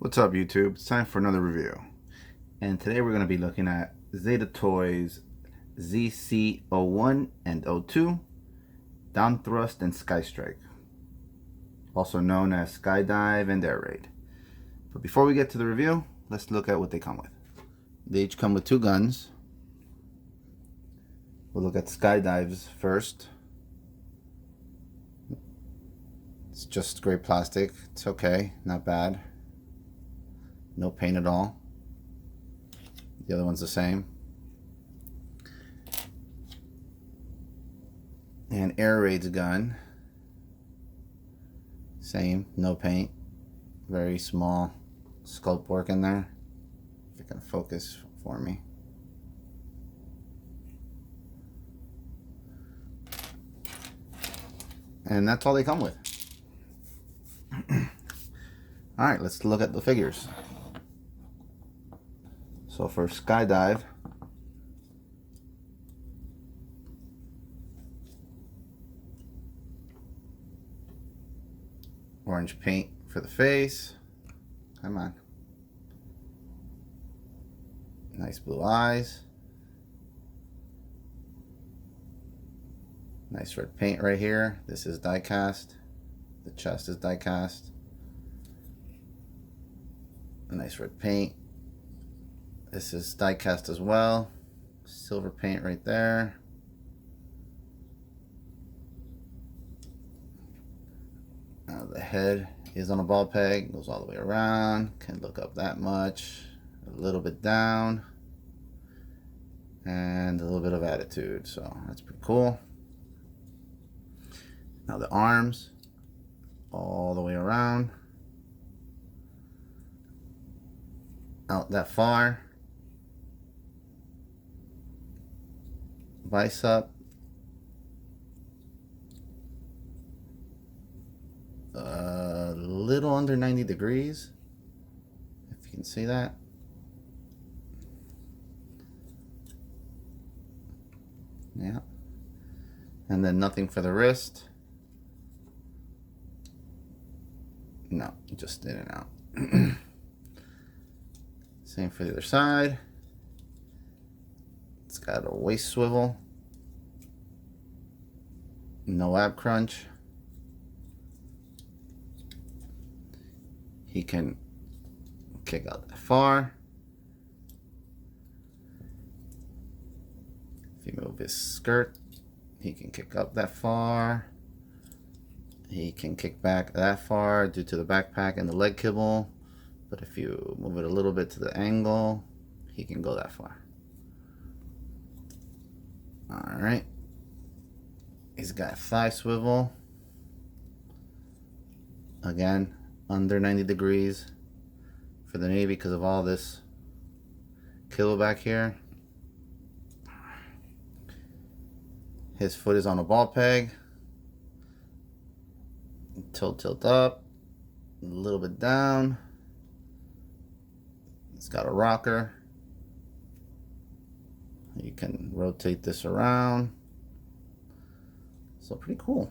What's up, YouTube? It's time for another review. And today we're going to be looking at Zeta Toys ZC01 and 02, Downthrust and Skystrike, also known as Skydive and Air Raid. But before we get to the review, let's look at what they come with. They each come with two guns. We'll look at Skydive's first. It's just gray plastic. It's okay, not bad. No paint at all. The other one's the same. And Air Raid's gun. Same, no paint. Very small sculpt work in there. If you can focus for me. And that's all they come with. Alright, let's look at the figures. So for Skydive, orange paint for the face. Come on. Nice blue eyes. Nice red paint right here. This is die cast. The chest is die cast. A nice red paint. This is die cast as well. Silver paint right there. The head is on a ball peg, goes all the way around. Can look up that much, a little bit down, and a little bit of attitude. So that's pretty cool. Now the arms, all the way around, out that far. Bicep, a little under 90 degrees, if you can see that. Yeah. And then nothing for the wrist. No, just in and out. Same for the other side. It's got a waist swivel. No ab crunch. He can kick out that far. If you move his skirt, he can kick up that far. He can kick back that far due to the backpack and the leg kibble. But if you move it a little bit to the angle, he can go that far. Alright. He's got thigh swivel. Again, under 90 degrees for the knee because of all this kibble back here. His foot is on a ball peg. Tilt up. A little bit down. It's got a rocker. You can rotate this around. So pretty cool.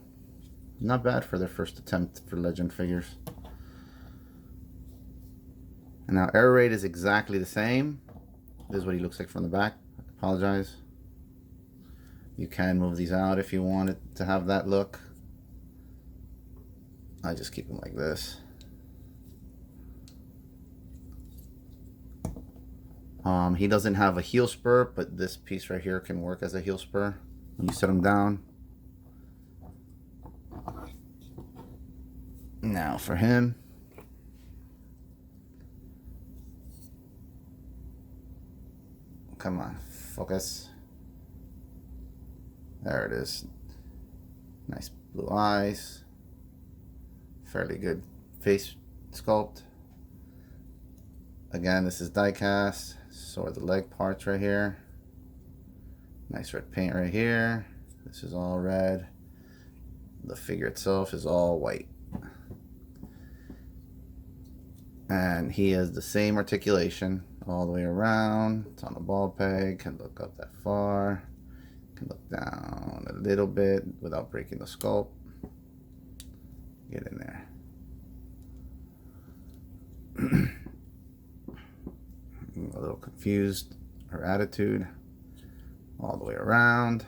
Not bad for their first attempt for legend figures. And now Air Raid is exactly the same. This is what he looks like from the back. I apologize. You can move these out if you want it to have that look. I just keep them like this. He doesn't have a heel spur, but this piece right here can work as a heel spur when you set him down. Now for him, come on, focus. There it is. Nice blue eyes. Fairly good face sculpt. Again, this is die cast. So are the leg parts right here. Nice red paint right here. This is all red. The figure itself is all white. And he has the same articulation all the way around. It's on a ball peg. Can look up that far. Can look down a little bit without breaking the sculpt. Get in there. confused her attitude. All the way around,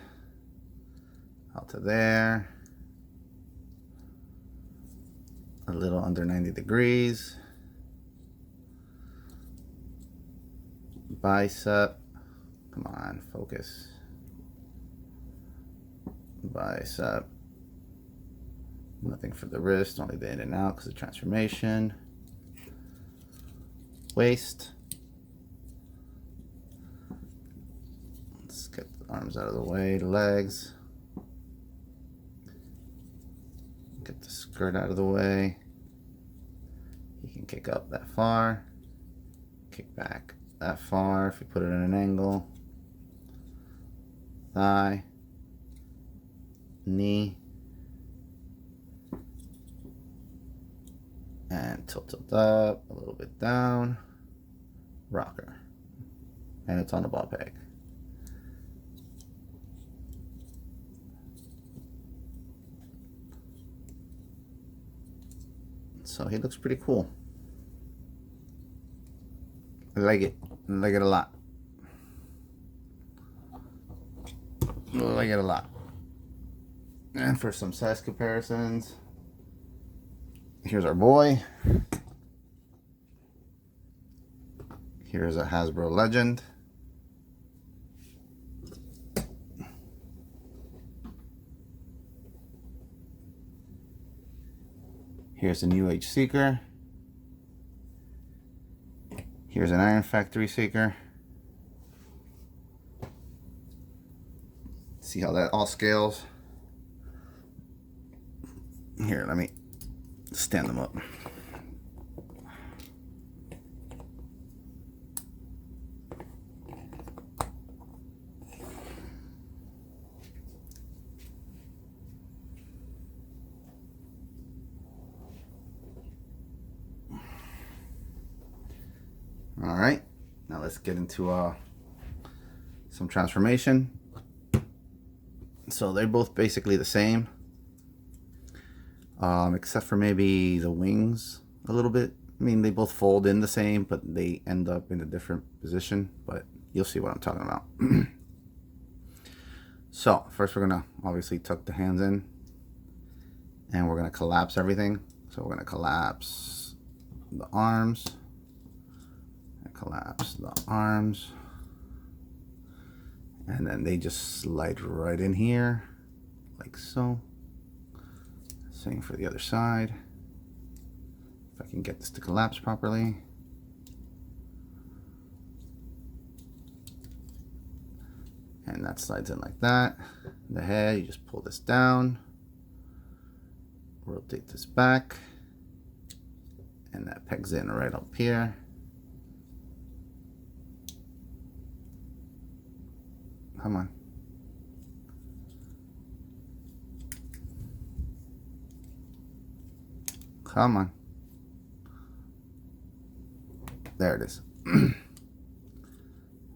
out to there, a little under 90 degrees, bicep, come on, focus, bicep, nothing for the wrist, only the in and out because of transformation, waist, let's get the arms out of the way, the legs, get the skirt out of the way. You can kick up that far, kick back that far if you put it at an angle. Thigh, knee, and tilt up, a little bit down, rocker, and it's on the ball peg. So he looks pretty cool. I like it. I like it a lot. I like it a lot. And for some size comparisons, here's our boy. Here's a Hasbro Legend. Here's a New Age Seeker. Here's an Iron Factory Seeker. See how that all scales? Here, let me stand them up. All right, now let's get into some transformation. So they're both basically the same, except for maybe the wings a little bit. I mean, they both fold in the same, but they end up in a different position, but you'll see what I'm talking about. So first we're gonna obviously tuck the hands in, and we're gonna collapse everything. So we're gonna collapse the arms, collapse the arms, and then they just slide right in here like so. Same for the other side. If I can get this to collapse properly. And that slides in like that. The head, you just pull this down, rotate this back, and that pegs in right up here. Come on. Come on. There it is.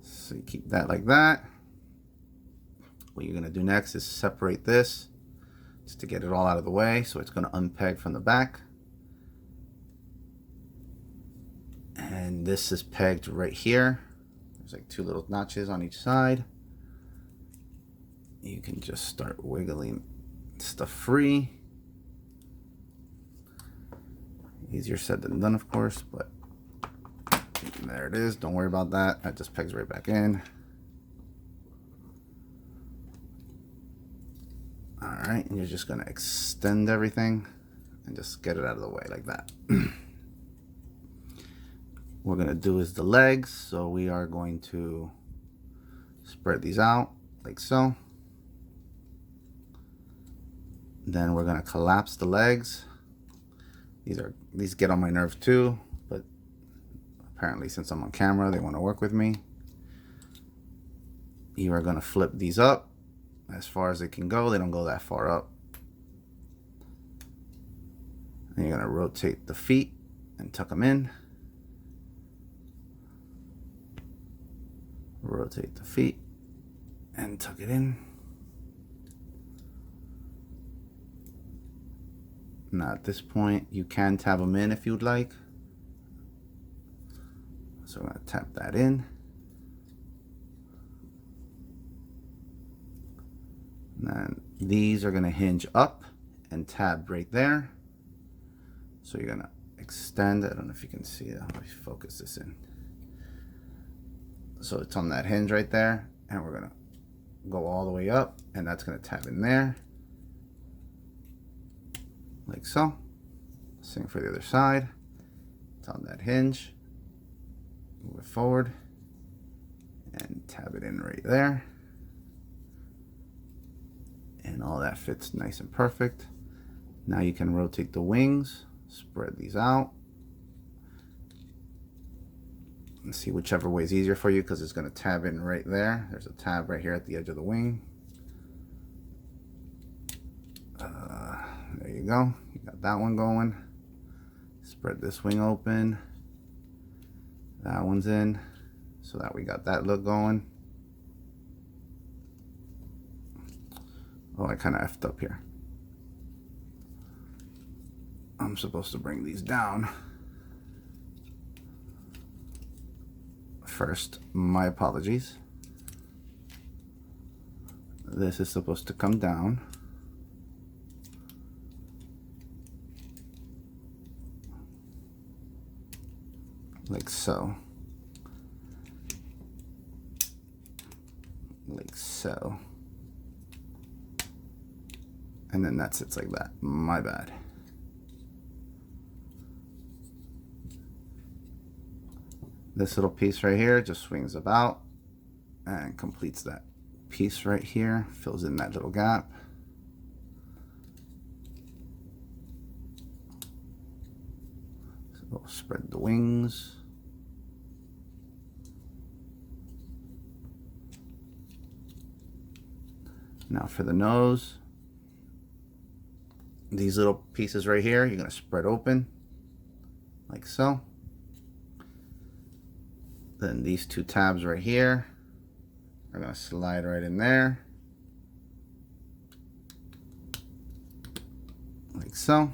So you keep that like that. What you're gonna do next is separate this just to get it all out of the way. So it's gonna unpeg from the back. And this is pegged right here. There's like two little notches on each side. You can just start wiggling stuff free. Easier said than done, of course, but there it is. Don't worry about that. That just pegs right back in. All right, and you're just gonna extend everything and just get it out of the way like that. What we're gonna do is the legs. So we are going to spread these out like so. Then we're gonna collapse the legs. These get on my nerve too, but apparently since I'm on camera, they want to work with me. You are gonna flip these up as far as they can go. They don't go that far up. And you're gonna rotate the feet and tuck them in. Rotate the feet and tuck it in. Now at this point, you can tab them in if you'd like. So I'm gonna tap that in. And then these are going to hinge up and tab right there. So you're going to extend. I don't know if you can see that. Let me focus this in. So it's on that hinge right there, and we're going to go all the way up, and that's going to tab in there like so. Same for the other side. It's on that hinge. Move it forward and tab it in right there. And all that fits nice and perfect. Now you can rotate the wings, spread these out, and see whichever way is easier for you, because it's going to tab in right there. There's a tab right here at the edge of the wing. There you go. You got that one going. Spread this wing open. That one's in, so that we got that look going. Oh, I kind of effed up here. I'm supposed to bring these down. First, my apologies. This is supposed to come down. Like so. Like so. And then that sits like that. My bad. This little piece right here just swings about and completes that piece right here, fills in that little gap. So we'll spread the wings. Now for the nose, these little pieces right here, you're going to spread open like so. Then these two tabs right here are going to slide right in there like so.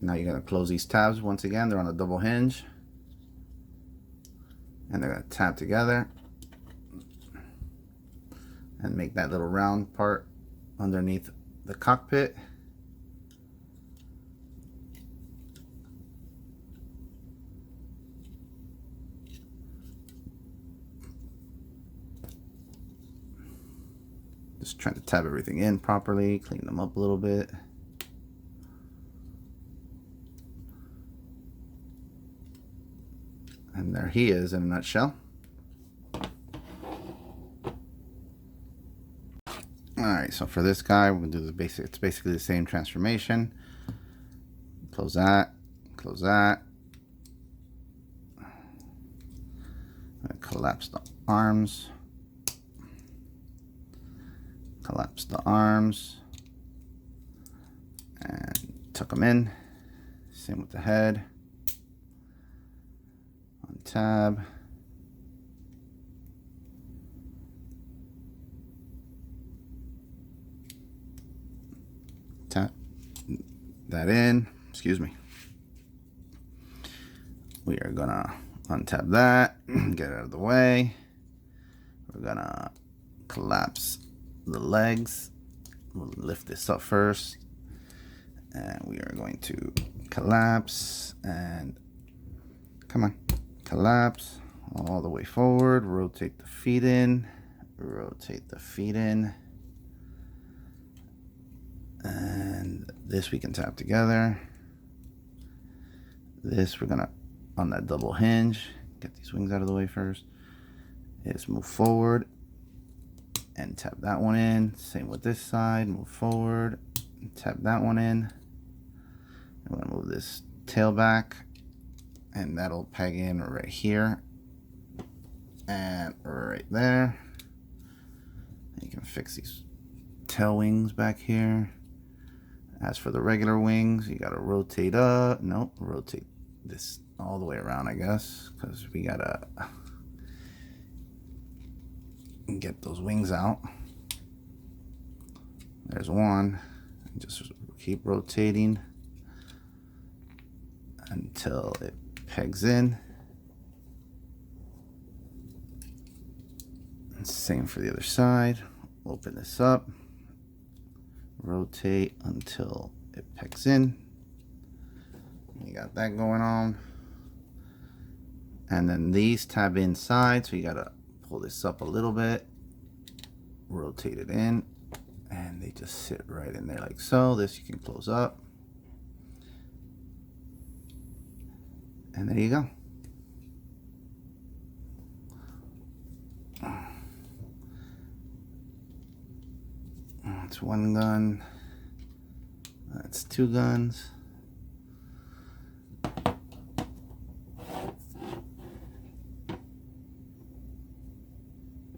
Now you're going to close these tabs once again. They're on a double hinge, and they're going to tab together and make that little round part underneath the cockpit. Just trying to tab everything in properly, clean them up a little bit. And there he is in a nutshell. Alright, so for this guy, we're going to do the basic, it's basically the same transformation. Close that, close that. Collapse the arms. Collapse the arms. And tuck them in. Same with the head. Tab. Tap that in. Excuse me. We are gonna untap that, get it out of the way. We're gonna collapse the legs. We'll lift this up first, and we are going to collapse and come on. Collapse all the way forward, rotate the feet in, rotate the feet in, and this we can tap together. This we're gonna, on that double hinge, get these wings out of the way first, is move forward and tap that one in. Same with this side, move forward and tap that one in. I'm gonna move this tail back, and that'll peg in right here and right there. You can fix these tail wings back here. As for the regular wings, you gotta rotate up. Nope, rotate this all the way around, I guess, because we gotta get those wings out. There's one. Just keep rotating. until it pegs in. Same for the other side. Open this up, rotate until it pegs in. You got that going on. And then these tab inside, so you gotta pull this up a little bit, rotate it in, and they just sit right in there like so. This you can close up. And there you go. That's one gun. That's two guns.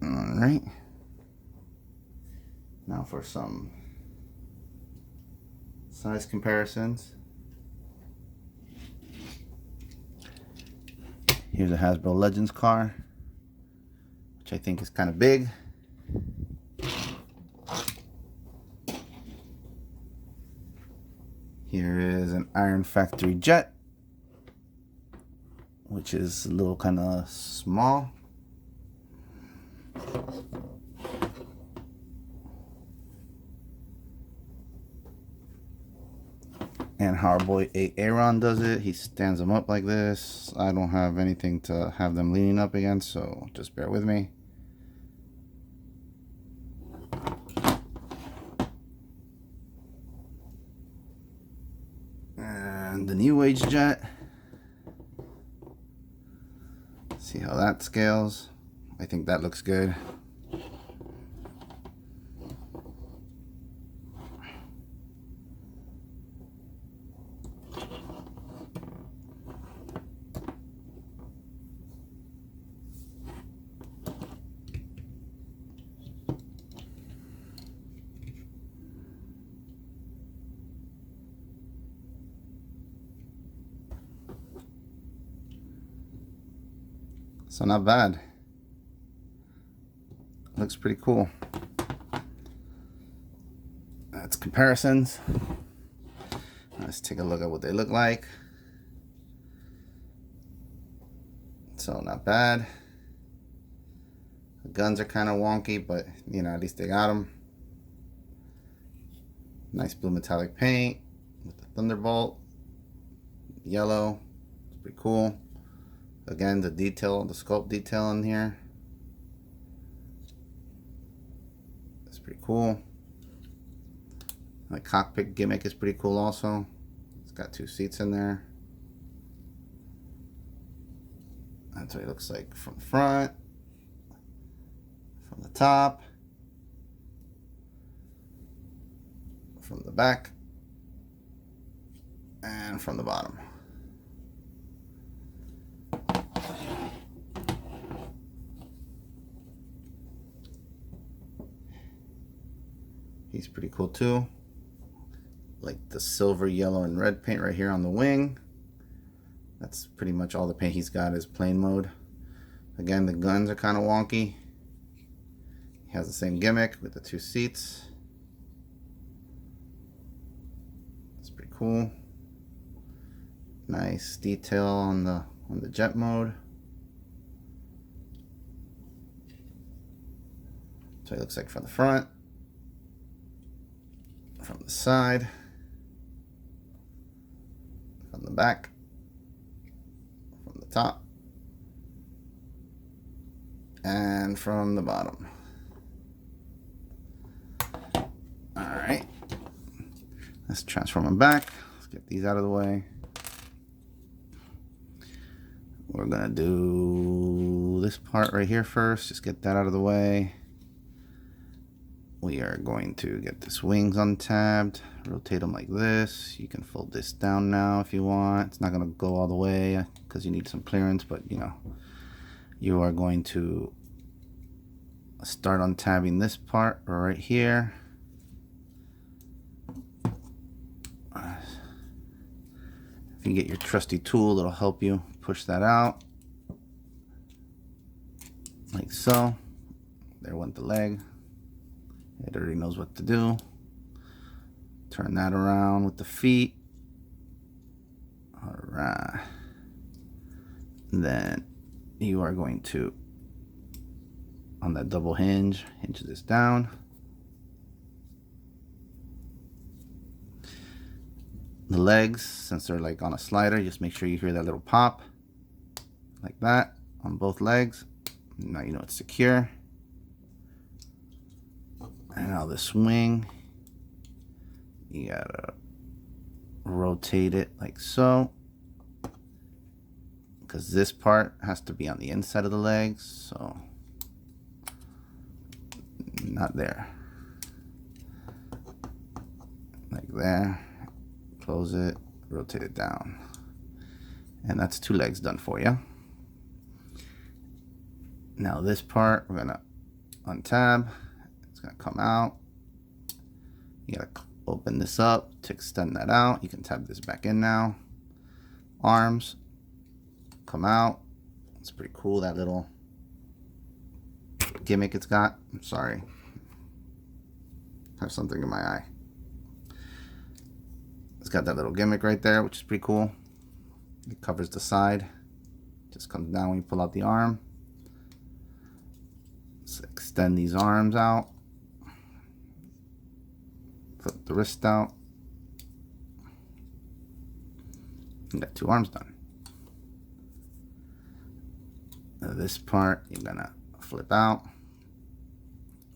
All right. Now for some size comparisons. Here's a Hasbro Legends car, which I think is kind of big. Here is an Iron Factory jet, which is a little kind of small. And how our boy Aaron does it, he stands them up like this. I don't have anything to have them leaning up against, so just bear with me. And the New Age jet. See how that scales. I think that looks good. So not bad. Looks pretty cool. That's comparisons. Let's take a look at what they look like. So not bad. The guns are kind of wonky, but you know, at least they got them. Nice blue metallic paint with the Thunderbolt. Yellow. It's pretty cool. Again, the detail, the sculpt detail in here. That's pretty cool. The cockpit gimmick is pretty cool also. It's got two seats in there. That's what it looks like from front, from the top, from the back, and from the bottom. He's pretty cool too. Like the silver, yellow, and red paint right here on the wing. That's pretty much all the paint he's got is plain mode. Again, the guns are kind of wonky. He has the same gimmick with the two seats. That's pretty cool. Nice detail on the jet mode. So it looks like from the front, from the side, from the back, from the top, and from the bottom. Alright, let's transform them back. Let's get these out of the way. We're gonna do this part right here first, just get that out of the way. We are going to get this wings untabbed, rotate them like this. You can fold this down now if you want. It's not going to go all the way because you need some clearance, but you know, you are going to start untabbing this part right here. If you get your trusty tool, it'll help you push that out like so. There went the leg. It already knows what to do. Turn that around with the feet. All Right. Then you are going to, on that double hinge this down. The legs, since they're like on a slider, just make sure you hear that little pop like that on both legs. Now you know it's secure. And now this wing, you gotta rotate it like so, because this part has to be on the inside of the legs, so not there, like there. Close it, rotate it down, and that's 2 legs done for you. Now this part we're gonna untab. It's gonna come out. You gotta open this up to extend that out. You can tab this back in now. Arms come out. It's pretty cool, that little gimmick it's got. I'm sorry, I have something in my eye. It's got that little gimmick right there, which is pretty cool. It covers the side. Just comes down when you pull out the arm. Let's extend these arms out. Flip the wrist out. You got 2 arms done. Now this part you're gonna flip out.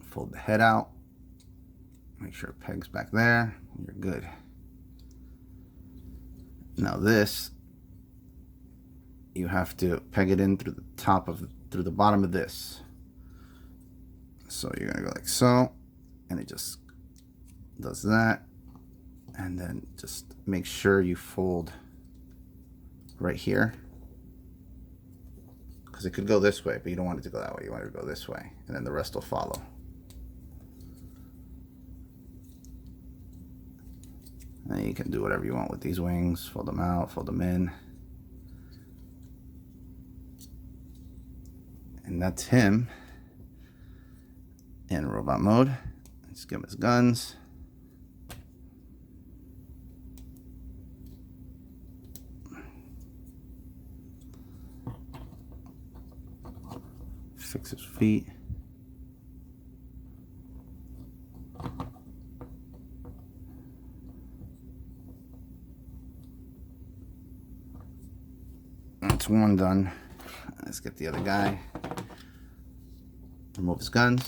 Fold the head out. Make sure it pegs back there. You're good. Now this, you have to peg it in through the bottom of this. So you're gonna go like so, and it just does that. And then just make sure you fold right here, because it could go this way, but you don't want it to go that way. You want it to go this way, and then the rest will follow. And you can do whatever you want with these wings. Fold them out, fold them in. And that's him in robot mode. Let's give him his guns. Fix his feet. That's one done. Let's get the other guy. Remove his guns.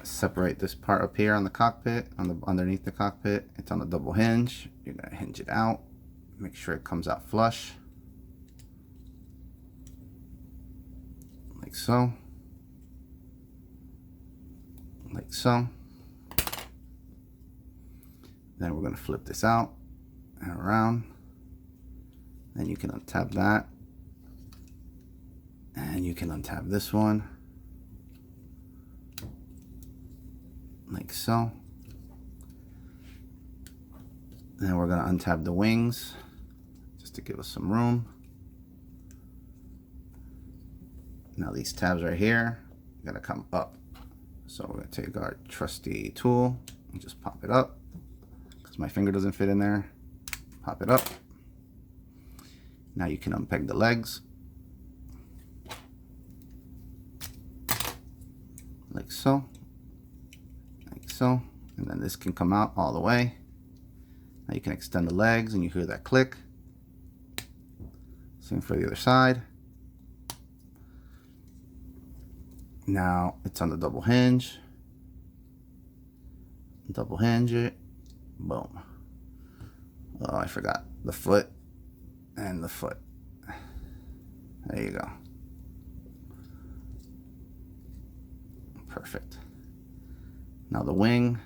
Separate this part up here on the cockpit, underneath the cockpit. It's on a double hinge. You're gonna hinge it out. Make sure it comes out flush. Like so. Like so. Then we're gonna flip this out and around. Then you can untap that. And you can untap this one. Like so. Then we're gonna untap the wings just to give us some room. Now these tabs right here are gonna come up. So we're gonna take our trusty tool and just pop it up, because my finger doesn't fit in there. Pop it up. Now you can unpeg the legs. Like so. Like so. And then this can come out all the way. Now you can extend the legs and you hear that click. Same for the other side. Now it's on the double hinge. Double hinge it. Boom. Oh, I forgot the foot and the foot. There you go. Perfect. Now the wing,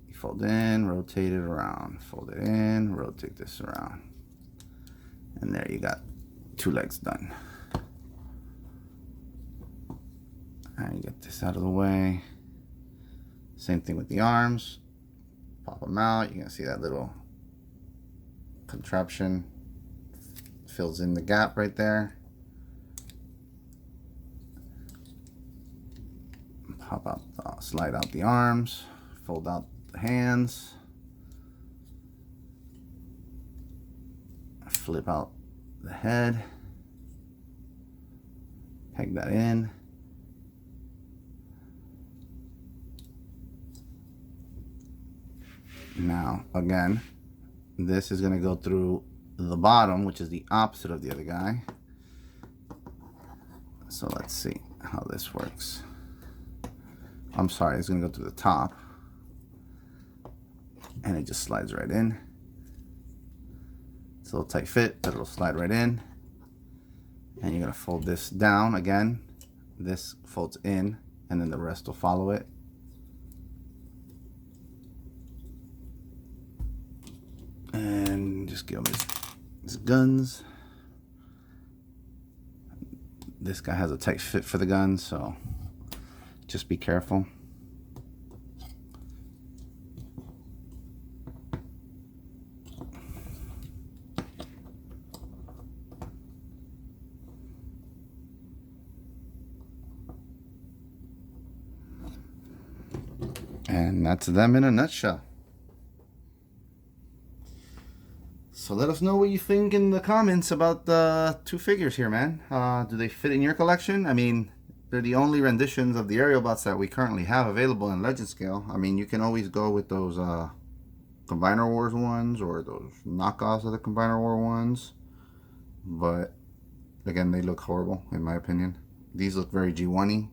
you fold in, rotate it around, fold it in, rotate this around. And there you got 2 legs done. Alright, get this out of the way. Same thing with the arms. Pop them out. You're going to see that little contraption fills in the gap right there. Pop out, slide out the arms, fold out the hands. Flip out the head. Peg that in. Now, again, this is going to go through the bottom, which is the opposite of the other guy. So let's see how this works. I'm sorry, it's going to go through the top. And it just slides right in. It's a little tight fit, but it'll slide right in. And you're going to fold this down again. This folds in, and then the rest will follow it. And just give him his guns. This guy has a tight fit for the guns, so just be careful. And that's them in a nutshell. So let us know what you think in the comments about the two figures here, man. Do they fit in your collection? I mean, they're the only renditions of the Aerialbots that we currently have available in Legend Scale. I mean, you can always go with those Combiner Wars ones or those knockoffs of the Combiner War ones. But, again, they look horrible, in my opinion. These look very G1-y.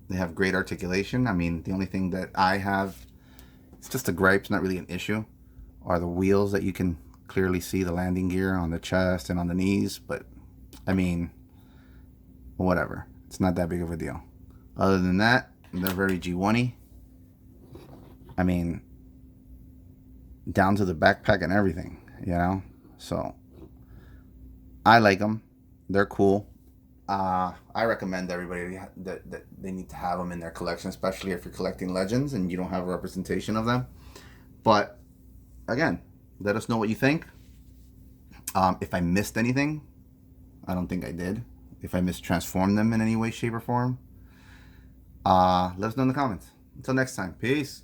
They have great articulation. I mean, the only thing that I have, it's just a gripe, it's not really an issue, are the wheels that you can clearly see the landing gear on the chest and on the knees. But, I mean, whatever. It's not that big of a deal. Other than that, they're very G1-y. I mean, down to the backpack and everything, you know? So, I like them. They're cool. I recommend everybody that they need to have them in their collection, especially if you're collecting Legends and you don't have a representation of them. But again, let us know what you think. If I missed anything, I don't think I did. If I mistransformed them in any way, shape, or form, let us know in the comments. Until next time, peace.